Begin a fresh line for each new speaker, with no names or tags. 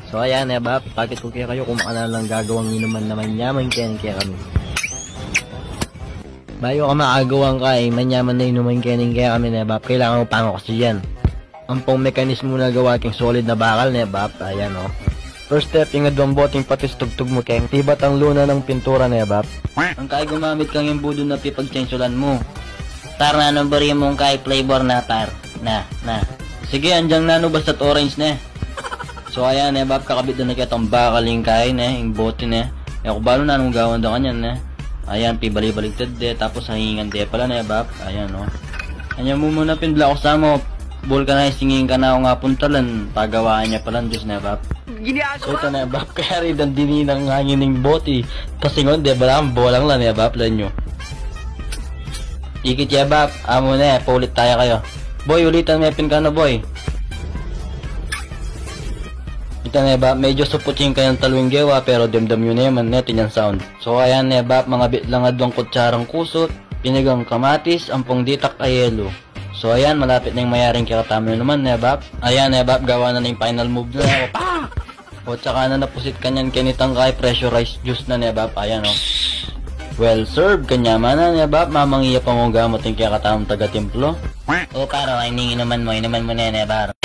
So ayan nebab, bakit ko kayo kung lang gagawang inuman naman yaman kaya kami. Bayo ka makagawang ka manyaman na inuman kaya kami nebab, kailangan mo pango kasi yan. Ang pong mekanismo na gawa king solid na bakal nebab, ayan o. First step, ingad ang boting patis tugtog mo keng tibat ang luna ng pintura nebab. Ang kaya gumamit kang yung budo na pipagchensulan mo.
Tar na bari mong kay flavor na tar. Na.
Sige, andyang nano basta't orange na. So ayan nebab, kakabit na kitang bakaling kay yung bote na. Kung balo na anong gawan da kanyan na. Ayan, pibali-baligtad de, tapos hahingan de pala nebab. Ayan o. Ayan mo muna pinbla ko sa mo. Vulcanizingin ka na ako nga puntalan. Pagawaan niya pala Diyos nebab. So ito nebab, kaya rin ang dini ng hangin ng bote. Kasi ngon, di ba lang, bolang lang nebab lang nyo. Ikit yabab, amo na paulit tayo kayo. Boy, ulitan may pin ka na boy. Ito nebab, medyo suputin kayang talwing gawa pero damdam yun naman netin yung sound. So ayan nebab, mga bitlang adwang kutsarang kusot, pinigang kamatis, ampong ditak ayelo. So ayan, malapit na yung mayaring kakatama naman nebab. Ayan nebab, gawa na yung final move na. O tsaka na napusit kanyan kinitang kay pressurized juice na nebab. Ayan o. Well served, kanyama na nebab, mamangiya pa mong gamot yung kakatamang taga-timplo.
O paro, ay inuman mo na nebab.